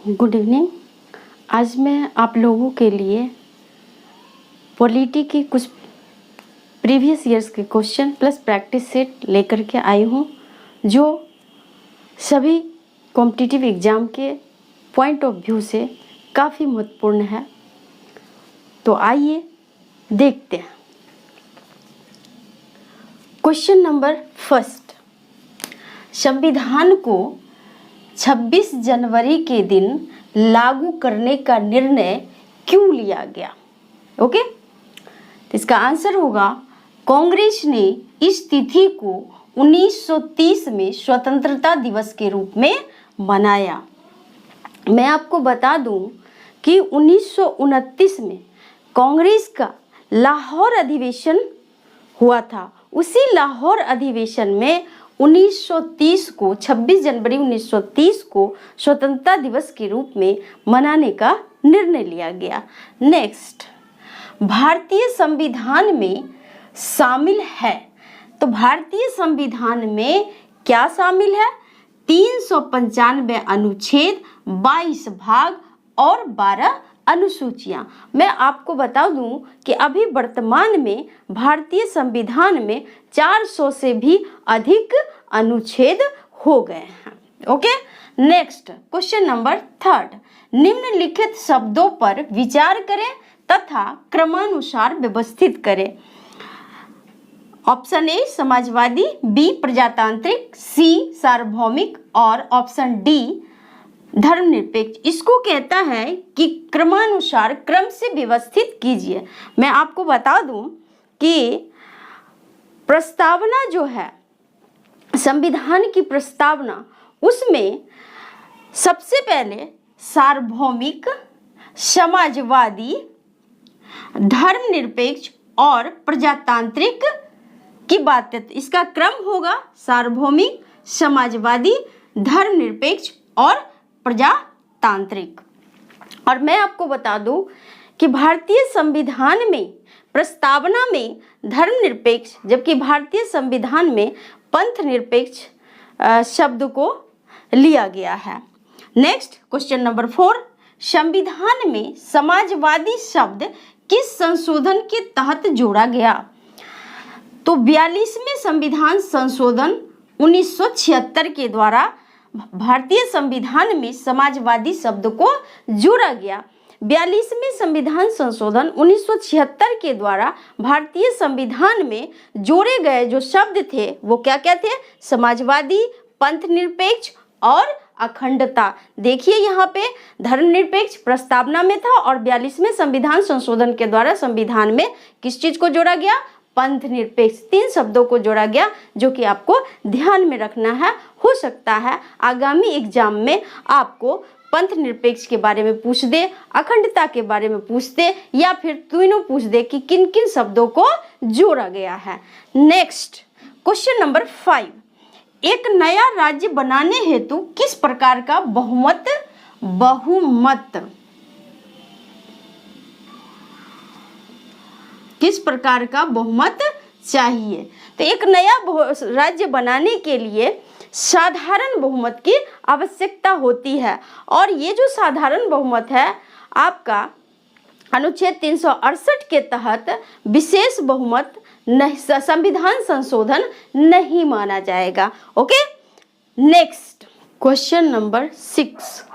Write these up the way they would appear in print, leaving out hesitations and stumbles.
Good evening. आज मैं आप लोगों के लिए पॉलिटी की कुछ प्रीवियस ईयर्स के क्वेश्चन प्लस प्रैक्टिस सेट लेकर के आई हूँ, जो सभी कॉम्पिटिटिव एग्ज़ाम के पॉइंट ऑफ व्यू से काफ़ी महत्वपूर्ण है। तो आइए देखते हैं। क्वेश्चन नंबर फर्स्ट, संविधान को 26 जनवरी के दिन लागू करने का निर्णय क्यों लिया गया? ओके, तो इसका आंसर होगा कांग्रेस ने इस तिथि को 1930 में स्वतंत्रता दिवस के रूप में मनाया। मैं आपको बता दूं कि 1929 में कांग्रेस का लाहौर अधिवेशन हुआ था। उसी लाहौर अधिवेशन में 1930 को 26 जनवरी 1930 को स्वतंत्रता दिवस के रूप में मनाने का निर्णय लिया गया। नेक्स्ट, भारतीय संविधान में शामिल है। तो भारतीय संविधान में क्या शामिल है? 395 अनुच्छेद, 22 भाग और 12 अनुसूचियां। मैं आपको बता दूं कि अभी वर्तमान में भारतीय संविधान में 400 से भी अधिक अनुच्छेद हो गए हैं। Okay, next question number third, निम्नलिखित शब्दों पर विचार करें तथा क्रमानुसार व्यवस्थित करें। ऑप्शन ए समाजवादी, बी प्रजातांत्रिक, सी सार्वभौमिक और ऑप्शन डी धर्मनिरपेक्ष। इसको कहता है कि क्रमानुसार क्रम से व्यवस्थित कीजिए। मैं आपको बता दूं कि प्रस्तावना जो है, संविधान की प्रस्तावना, उसमें सबसे पहले सार्वभौमिक, समाजवादी, धर्मनिरपेक्ष और प्रजातांत्रिक की बात है। इसका क्रम होगा सार्वभौमिक, समाजवादी, धर्मनिरपेक्ष और प्रजातांत्रिक। और मैं आपको बता दूं कि भारतीय संविधान में प्रस्तावना में धर्मनिरपेक्ष, जबकि भारतीय संविधान में पंथ निरपेक्ष शब्द को लिया गया है। नेक्स्ट क्वेश्चन नंबर 4, संविधान में समाजवादी शब्द किस संशोधन के तहत जोड़ा गया? तो 42वें संविधान संशोधन 1976 के द्वारा भारतीय संविधान में समाजवादी शब्द को जोड़ा गया। 42वें संविधान संशोधन 1976 के द्वारा भारतीय संविधान में जोड़े गए जो शब्द थे वो क्या क्या थे? समाजवादी, पंथनिरपेक्ष और अखंडता। देखिए यहाँ पे धर्मनिरपेक्ष प्रस्तावना में था और 42वें संविधान संशोधन के द्वारा संविधान में किस चीज को जोड़ा गया? पंथ निरपेक्ष। 3 शब्दों को जोड़ा गया, जो कि आपको ध्यान में रखना है। हो सकता है आगामी एग्जाम में आपको पंथ निरपेक्ष के बारे में पूछ दे, अखंडता के बारे में पूछ दे, या फिर तीनों पूछ दे कि किन किन शब्दों को जोड़ा गया है। नेक्स्ट क्वेश्चन नंबर 5, एक नया राज्य बनाने हेतु किस प्रकार का बहुमत किस प्रकार का बहुमत चाहिए? तो एक नया राज्य बनाने के लिए साधारण बहुमत की आवश्यकता होती है, और ये जो साधारण बहुमत है आपका अनुच्छेद 368 के तहत विशेष बहुमत संविधान संशोधन नहीं माना जाएगा। ओके, नेक्स्ट क्वेश्चन नंबर 6,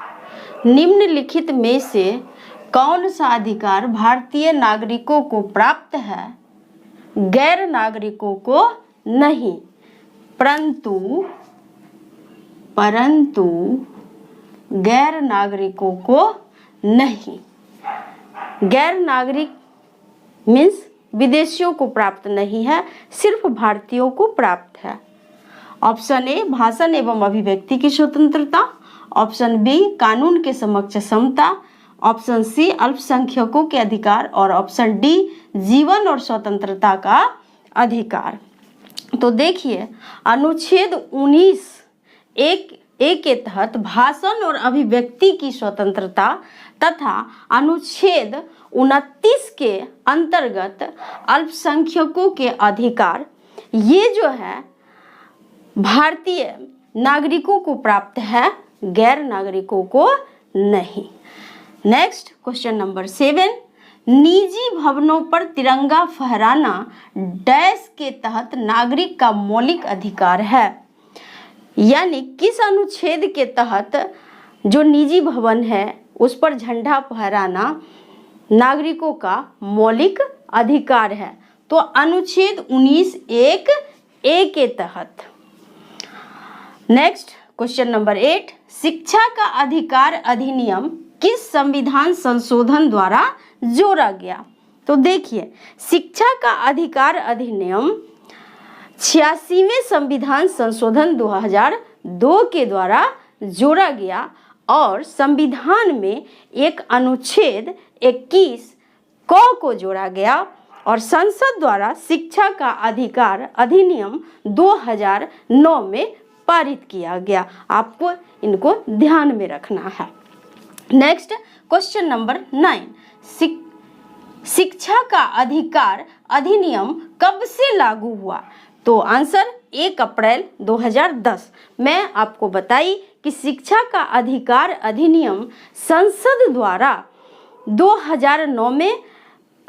निम्नलिखित में से कौन सा अधिकार भारतीय नागरिकों को प्राप्त है, गैर नागरिकों को नहीं? परंतु गैर नागरिकों को नहीं। गैर नागरिक मीन्स विदेशियों को प्राप्त नहीं है, सिर्फ भारतीयों को प्राप्त है। ऑप्शन ए भाषण एवं अभिव्यक्ति की स्वतंत्रता, ऑप्शन बी कानून के समक्ष समता, ऑप्शन सी अल्पसंख्यकों के अधिकार और ऑप्शन डी जीवन और स्वतंत्रता का अधिकार। तो देखिए अनुच्छेद 19(1) के तहत भाषण और अभिव्यक्ति की स्वतंत्रता तथा अनुच्छेद 29 के अंतर्गत अल्पसंख्यकों के अधिकार, ये जो है भारतीय नागरिकों को प्राप्त है, गैर नागरिकों को नहीं। नेक्स्ट क्वेश्चन नंबर 7, निजी भवनों पर तिरंगा फहराना डैश के तहत नागरिक का मौलिक अधिकार है। यानी किस अनुच्छेद के तहत जो निजी भवन है उस पर झंडा फहराना नागरिकों का मौलिक अधिकार है? तो अनुच्छेद 19(1)(a) के तहत। नेक्स्ट क्वेश्चन नंबर 8, शिक्षा का अधिकार अधिनियम किस संविधान संशोधन द्वारा जोड़ा गया? तो देखिए, शिक्षा का अधिकार अधिनियम 86वें संविधान संशोधन 2002 के द्वारा जोड़ा गया और संविधान में एक अनुच्छेद 21 को जोड़ा गया और संसद द्वारा शिक्षा का अधिकार अधिनियम 2009 में पारित किया गया। आपको इनको ध्यान में रखना है। नेक्स्ट क्वेश्चन नंबर 9, शिक्षा का अधिकार अधिनियम कब से लागू हुआ? तो आंसर 1 अप्रैल 2010। मैं आपको बताई कि शिक्षा का अधिकार अधिनियम संसद द्वारा 2009 में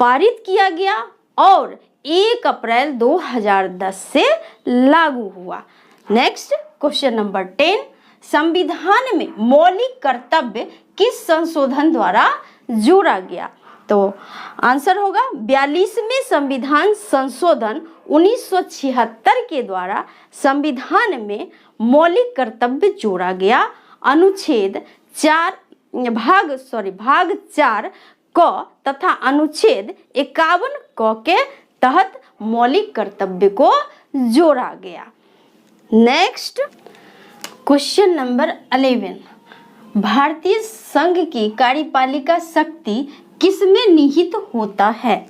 पारित किया गया और 1 अप्रैल 2010 से लागू हुआ। नेक्स्ट क्वेश्चन नंबर 10, संविधान में मौलिक कर्तव्य किस संशोधन द्वारा जोड़ा गया? तो आंसर होगा 42वें संविधान संशोधन 1976 के द्वारा संविधान में मौलिक कर्तव्य जोड़ा गया। अनुच्छेद भाग 4 क तथा अनुच्छेद 51 क के तहत मौलिक कर्तव्य को जोड़ा गया। नेक्स्ट क्वेश्चन नंबर 11, भारतीय संघ की कार्यपालिका शक्ति किसमें निहित होता है?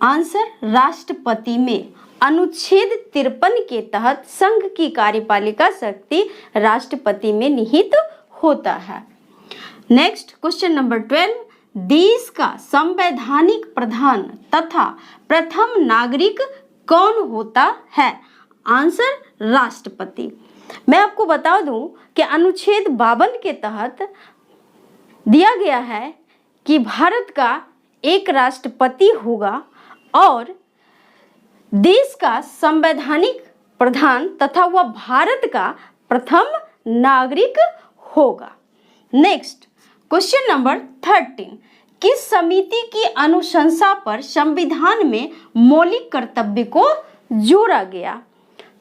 आंसर राष्ट्रपति में। अनुच्छेद 53 के तहत संघ की कार्यपालिका शक्ति राष्ट्रपति में निहित होता है। नेक्स्ट क्वेश्चन नंबर 12, देश का संवैधानिक प्रधान तथा प्रथम नागरिक कौन होता है? आंसर राष्ट्रपति। मैं आपको बता दूं कि अनुच्छेद 52 के तहत दिया गया है कि भारत का एक राष्ट्रपति होगा और देश का संवैधानिक प्रधान तथा वह भारत का प्रथम नागरिक होगा। नेक्स्ट क्वेश्चन नंबर 13, किस समिति की अनुशंसा पर संविधान में मौलिक कर्तव्य को जोड़ा गया?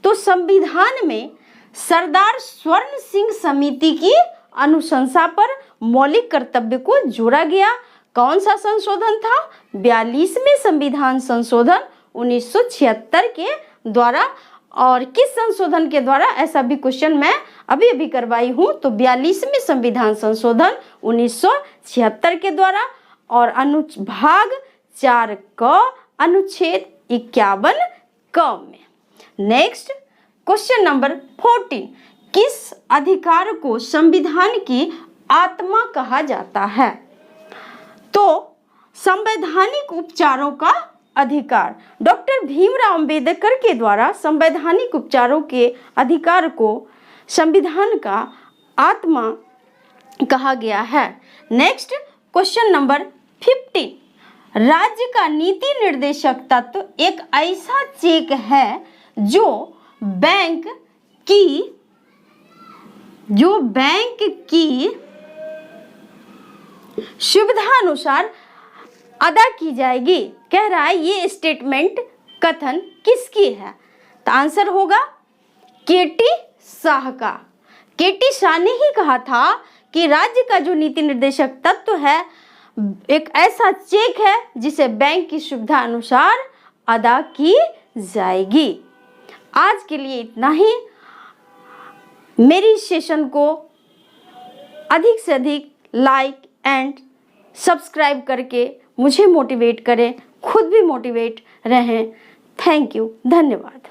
तो संविधान में सरदार स्वर्ण सिंह समिति की अनुशंसा पर मौलिक कर्तव्य को जोड़ा गया। कौन सा संशोधन था? 42वें संविधान संशोधन 1976 के द्वारा। और किस संशोधन के द्वारा, ऐसा भी क्वेश्चन मैं अभी करवाई हूँ। तो 42वें संविधान संशोधन 1976 के द्वारा और भाग 4 क अनुच्छेद 51 क में। नेक्स्ट क्वेश्चन नंबर 14, किस अधिकार को संविधान की आत्मा कहा जाता है? तो संवैधानिक उपचारों का अधिकार। डॉक्टर भीमराव अंबेडकर के द्वारा संवैधानिक उपचारों के अधिकार को संविधान का आत्मा कहा गया है। नेक्स्ट क्वेश्चन नंबर 15, राज्य का नीति निर्देशक तत्व एक ऐसा चेक है जो बैंक की सुविधा अनुसार अदा की जाएगी। कह रहा है ये स्टेटमेंट कथन किसकी है? तो आंसर होगा केटी शाह का। केटी शाह ने ही कहा था कि राज्य का जो नीति निर्देशक तत्व है एक ऐसा चेक है जिसे बैंक की सुविधा अनुसार अदा की जाएगी। आज के लिए इतना ही। मेरी सेशन को अधिक से अधिक लाइक एंड सब्सक्राइब करके मुझे मोटिवेट करें, खुद भी मोटिवेट रहें। थैंक यू, धन्यवाद।